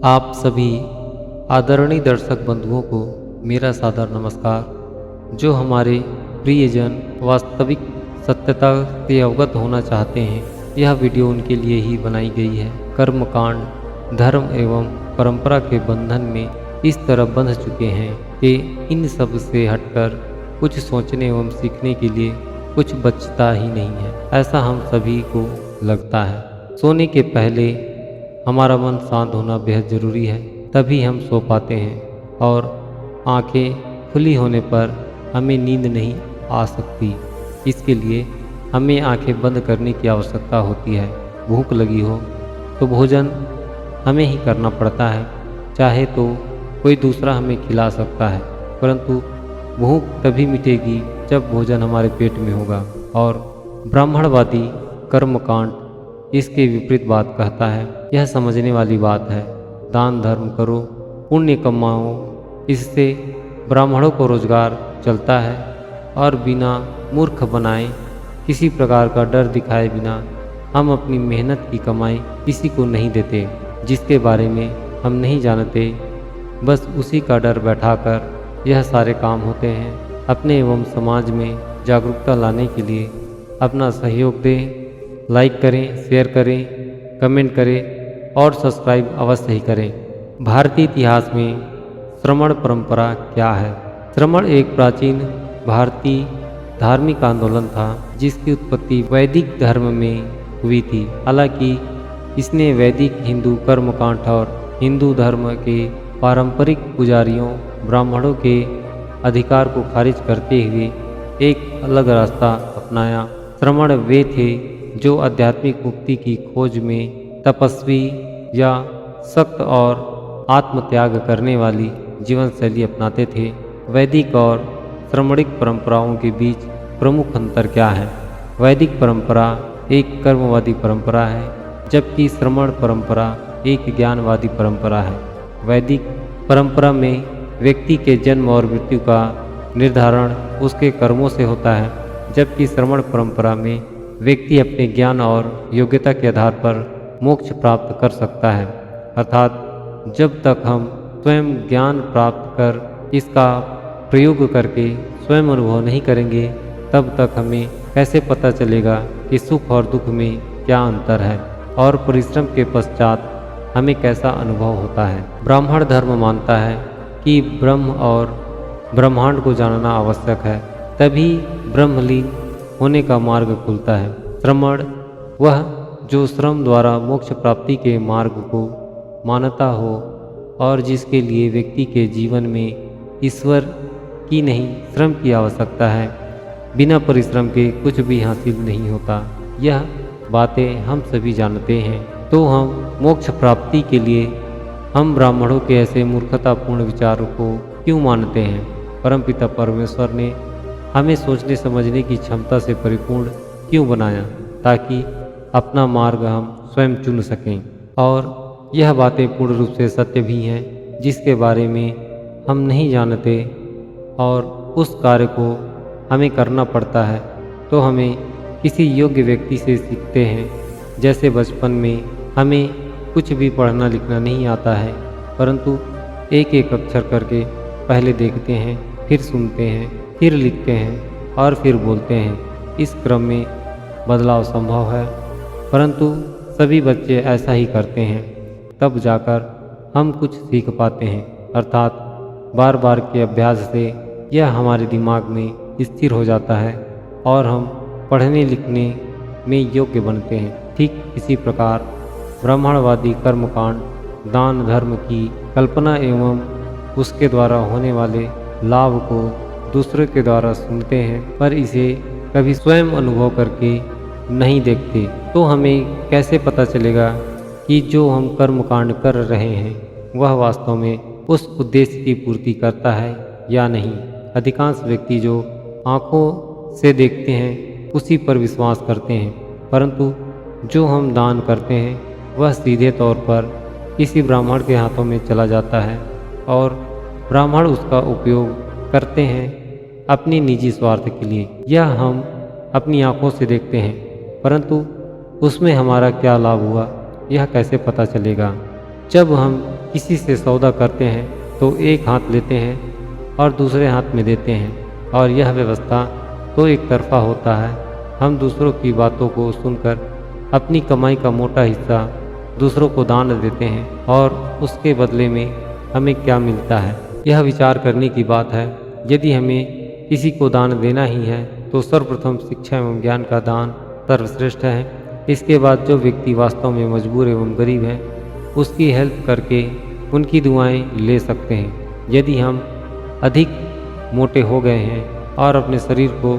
आप सभी आदरणीय दर्शक बंधुओं को मेरा सादर नमस्कार। जो हमारे प्रियजन वास्तविक सत्यता से अवगत होना चाहते हैं, यह वीडियो उनके लिए ही बनाई गई है। कर्मकांड धर्म एवं परंपरा के बंधन में इस तरह बंध चुके हैं कि इन सब से हटकर कुछ सोचने एवं सीखने के लिए कुछ बचता ही नहीं है, ऐसा हम सभी को लगता है। सोने के पहले हमारा मन शांत होना बेहद ज़रूरी है, तभी हम सो पाते हैं और आंखें खुली होने पर हमें नींद नहीं आ सकती। इसके लिए हमें आंखें बंद करने की आवश्यकता होती है। भूख लगी हो तो भोजन हमें ही करना पड़ता है, चाहे तो कोई दूसरा हमें खिला सकता है, परंतु भूख तभी मिटेगी जब भोजन हमारे पेट में होगा। और ब्राह्मणवादी कर्मकांड इसके विपरीत बात कहता है। यह समझने वाली बात है। दान धर्म करो, पुण्य कमाओ, इससे ब्राह्मणों को रोजगार चलता है और बिना मूर्ख बनाए, किसी प्रकार का डर दिखाए बिना हम अपनी मेहनत की कमाई किसी को नहीं देते। जिसके बारे में हम नहीं जानते, बस उसी का डर बैठाकर यह सारे काम होते हैं। अपने एवं समाज में जागरूकता लाने के लिए अपना सहयोग दें। लाइक करें, शेयर करें, कमेंट करें और सब्सक्राइब अवश्य ही करें। भारतीय इतिहास में श्रमण परंपरा क्या है? श्रमण एक प्राचीन भारतीय धार्मिक आंदोलन था जिसकी उत्पत्ति वैदिक धर्म में हुई थी। हालांकि इसने वैदिक हिंदू कर्मकांड और हिंदू धर्म के पारंपरिक पुजारियों ब्राह्मणों के अधिकार को खारिज करते हुए एक अलग रास्ता अपनाया। श्रमण वे थे जो आध्यात्मिक मुक्ति की खोज में तपस्वी या सख्त और आत्मत्याग करने वाली जीवन शैली अपनाते थे। वैदिक और श्रमणिक परंपराओं के बीच प्रमुख अंतर क्या है? वैदिक परंपरा एक कर्मवादी परंपरा है, जबकि श्रमण परंपरा एक ज्ञानवादी परंपरा है। वैदिक परंपरा में व्यक्ति के जन्म और मृत्यु का निर्धारण उसके कर्मों से होता है, जबकि श्रमण परंपरा में व्यक्ति अपने ज्ञान और योग्यता के आधार पर मोक्ष प्राप्त कर सकता है। अर्थात जब तक हम स्वयं ज्ञान प्राप्त कर इसका प्रयोग करके स्वयं अनुभव नहीं करेंगे, तब तक हमें कैसे पता चलेगा कि सुख और दुख में क्या अंतर है और परिश्रम के पश्चात हमें कैसा अनुभव होता है। ब्राह्मण धर्म मानता है कि ब्रह्म और ब्रह्मांड को जानना आवश्यक है, तभी ब्रह्मलीन होने का मार्ग खुलता है। श्रमण वह जो श्रम द्वारा मोक्ष प्राप्ति के मार्ग को मानता हो और जिसके लिए व्यक्ति के जीवन में ईश्वर की नहीं श्रम की आवश्यकता है। बिना परिश्रम के कुछ भी हासिल नहीं होता। यह बातें हम सभी जानते हैं, तो हम मोक्ष प्राप्ति के लिए हम ब्राह्मणों के ऐसे मूर्खतापूर्ण विचारों को क्यों मानते हैं? परमपिता परमेश्वर ने हमें सोचने समझने की क्षमता से परिपूर्ण क्यों बनाया, ताकि अपना मार्ग हम स्वयं चुन सकें। और यह बातें पूर्ण रूप से सत्य भी हैं, जिसके बारे में हम नहीं जानते और उस कार्य को हमें करना पड़ता है, तो हमें किसी योग्य व्यक्ति से सीखते हैं। जैसे बचपन में हमें कुछ भी पढ़ना लिखना नहीं आता है, परंतु एक एक अक्षर करके पहले देखते हैं, फिर सुनते हैं, फिर लिखते हैं और फिर बोलते हैं। इस क्रम में बदलाव संभव है, परंतु सभी बच्चे ऐसा ही करते हैं। तब जाकर हम कुछ सीख पाते हैं। अर्थात बार बार के अभ्यास से यह हमारे दिमाग में स्थिर हो जाता है और हम पढ़ने लिखने में योग्य बनते हैं। ठीक इसी प्रकार ब्राह्मणवादी कर्मकांड दान धर्म की कल्पना एवं उसके द्वारा होने वाले लाभ को दूसरे के द्वारा सुनते हैं, पर इसे कभी स्वयं अनुभव करके नहीं देखते। तो हमें कैसे पता चलेगा कि जो हम कर्मकांड कर रहे हैं वह वास्तव में उस उद्देश्य की पूर्ति करता है या नहीं? अधिकांश व्यक्ति जो आँखों से देखते हैं उसी पर विश्वास करते हैं, परंतु जो हम दान करते हैं वह सीधे तौर पर किसी ब्राह्मण के हाथों में चला जाता है और ब्राह्मण उसका उपयोग करते हैं अपनी निजी स्वार्थ के लिए। यह हम अपनी आँखों से देखते हैं, परंतु उसमें हमारा क्या लाभ हुआ यह कैसे पता चलेगा? जब हम किसी से सौदा करते हैं तो एक हाथ लेते हैं और दूसरे हाथ में देते हैं, और यह व्यवस्था तो एक तरफा होता है। हम दूसरों की बातों को सुनकर अपनी कमाई का मोटा हिस्सा दूसरों को दान देते हैं, और उसके बदले में हमें क्या मिलता है, यह विचार करने की बात है। यदि हमें किसी को दान देना ही है तो सर्वप्रथम शिक्षा एवं ज्ञान का दान सर्वश्रेष्ठ है। इसके बाद जो व्यक्ति वास्तव में मजबूर एवं गरीब है उसकी हेल्प करके उनकी दुआएं ले सकते हैं। यदि हम अधिक मोटे हो गए हैं और अपने शरीर को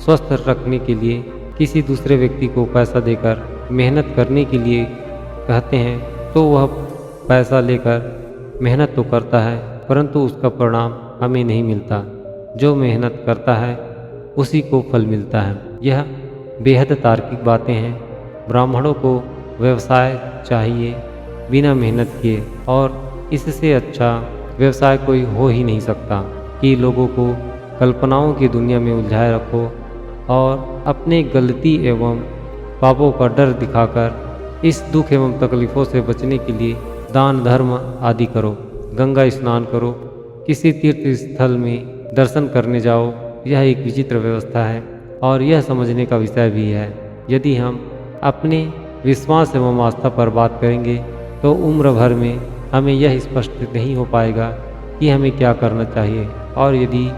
स्वस्थ रखने के लिए किसी दूसरे व्यक्ति को पैसा देकर मेहनत करने के लिए कहते हैं तो वह पैसा लेकर मेहनत तो करता है परंतु उसका परिणाम हमें नहीं मिलता। जो मेहनत करता है उसी को फल मिलता है। यह बेहद तार्किक बातें हैं। ब्राह्मणों को व्यवसाय चाहिए बिना मेहनत किए, और इससे अच्छा व्यवसाय कोई हो ही नहीं सकता कि लोगों को कल्पनाओं की दुनिया में उलझाए रखो और अपने गलती एवं पापों का डर दिखाकर इस दुख एवं तकलीफ़ों से बचने के लिए दान धर्म आदि करो। गंगा स्नान करो, किसी तीर्थ स्थल में दर्शन करने जाओ। यह एक विचित्र व्यवस्था है और यह समझने का विषय भी है। यदि हम अपने विश्वास एवं आस्था पर बात करेंगे तो उम्र भर में हमें यह स्पष्ट नहीं हो पाएगा कि हमें क्या करना चाहिए, और यदि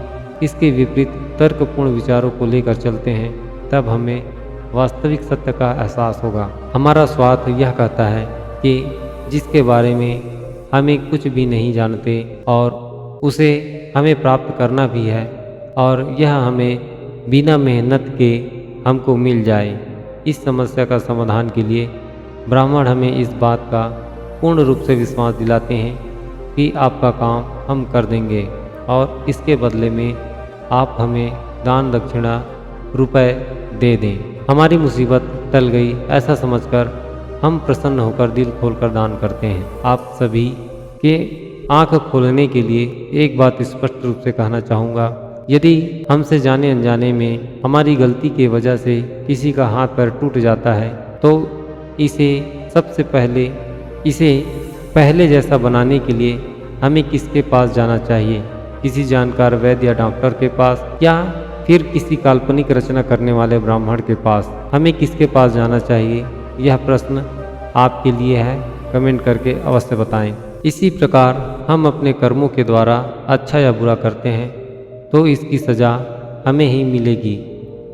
इसके विपरीत तर्कपूर्ण विचारों को लेकर चलते हैं तब हमें वास्तविक सत्य का एहसास होगा। हमारा स्वार्थ यह कहता है कि जिसके बारे में हमें कुछ भी नहीं जानते और उसे हमें प्राप्त करना भी है, और यह हमें बिना मेहनत के हमको मिल जाए। इस समस्या का समाधान के लिए ब्राह्मण हमें इस बात का पूर्ण रूप से विश्वास दिलाते हैं कि आपका काम हम कर देंगे और इसके बदले में आप हमें दान दक्षिणा रुपए दे दें। हमारी मुसीबत टल गई ऐसा समझकर हम प्रसन्न होकर दिल खोलकर दान करते हैं। आप सभी के आंख खोलने के लिए एक बात स्पष्ट रूप से कहना चाहूँगा। यदि हमसे जाने अनजाने में हमारी गलती की वजह से किसी का हाथ पैर टूट जाता है तो इसे पहले जैसा बनाने के लिए हमें किसके पास जाना चाहिए? किसी जानकार वैद्य या डॉक्टर के पास, या फिर किसी काल्पनिक रचना करने वाले ब्राह्मण के पास? हमें किसके पास जाना चाहिए? यह प्रश्न आपके लिए है। कमेंट करके अवश्य बताएं। इसी प्रकार हम अपने कर्मों के द्वारा अच्छा या बुरा करते हैं तो इसकी सज़ा हमें ही मिलेगी।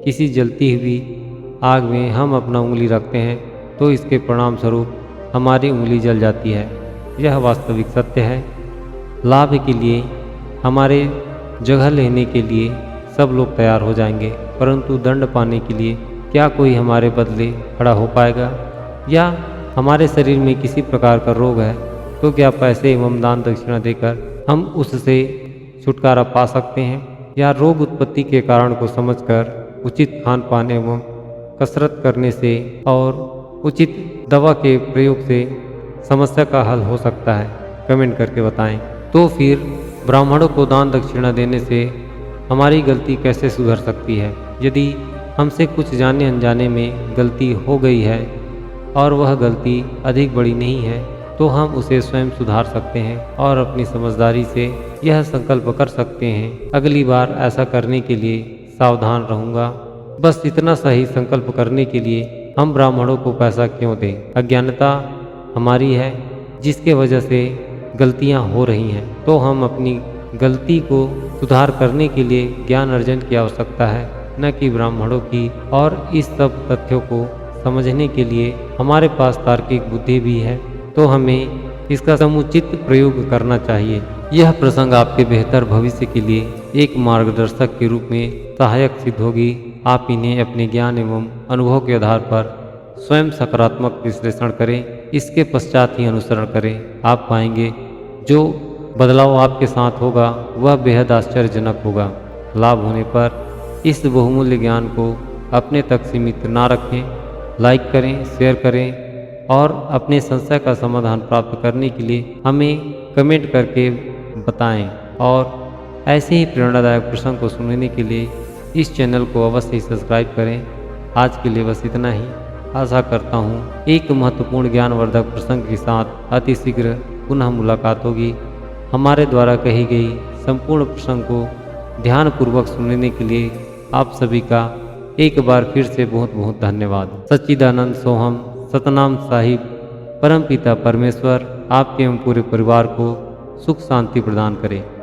किसी जलती हुई आग में हम अपना उंगली रखते हैं तो इसके परिणाम स्वरूप हमारी उंगली जल जाती है। यह वास्तविक सत्य है। लाभ के लिए हमारे जगह लेने के लिए सब लोग तैयार हो जाएंगे, परंतु दंड पाने के लिए क्या कोई हमारे बदले खड़ा हो पाएगा? या हमारे शरीर में किसी प्रकार का रोग है तो क्या पैसे एवं दान दक्षिणा देकर हम उससे छुटकारा पा सकते हैं? या रोग उत्पत्ति के कारण को समझकर उचित खान पान एवं कसरत करने से और उचित दवा के प्रयोग से समस्या का हल हो सकता है? कमेंट करके बताएं। तो फिर ब्राह्मणों को दान दक्षिणा देने से हमारी गलती कैसे सुधर सकती है? यदि हमसे कुछ जाने अनजाने में गलती हो गई है और वह गलती अधिक बड़ी नहीं है तो हम उसे स्वयं सुधार सकते हैं और अपनी समझदारी से यह संकल्प कर सकते हैं अगली बार ऐसा करने के लिए सावधान रहूँगा। बस इतना सही संकल्प करने के लिए हम ब्राह्मणों को पैसा क्यों दें? अज्ञानता हमारी है जिसके वजह से गलतियां हो रही हैं, तो हम अपनी गलती को सुधार करने के लिए ज्ञान अर्जन की आवश्यकता है, न कि ब्राह्मणों की। और इस सब तथ्यों को समझने के लिए हमारे पास तार्किक बुद्धि भी है, तो हमें इसका समुचित प्रयोग करना चाहिए। यह प्रसंग आपके बेहतर भविष्य के लिए एक मार्गदर्शक के रूप में सहायक सिद्ध होगी। आप इन्हें अपने ज्ञान एवं अनुभव के आधार पर स्वयं सकारात्मक विश्लेषण करें, इसके पश्चात ही अनुसरण करें। आप पाएंगे जो बदलाव आपके साथ होगा वह बेहद आश्चर्यजनक होगा। लाभ होने पर इस बहुमूल्य ज्ञान को अपने तक सीमित ना रखें। लाइक करें, शेयर करें और अपने संशय का समाधान प्राप्त करने के लिए हमें कमेंट करके बताएं। और ऐसे ही प्रेरणादायक प्रसंग को सुनने के लिए इस चैनल को अवश्य ही सब्सक्राइब करें। आज के लिए बस इतना ही। आशा करता हूँ एक महत्वपूर्ण ज्ञानवर्धक प्रसंग के साथ अति शीघ्र पुनः मुलाकात होगी। हमारे द्वारा कही गई संपूर्ण प्रसंग को ध्यानपूर्वक सुनने के लिए आप सभी का एक बार फिर से बहुत बहुत धन्यवाद। सच्चिदानंद सोहम सतनाम साहिब परमपिता परमेश्वर आपके एवं पूरे परिवार को सुख शांति प्रदान करें।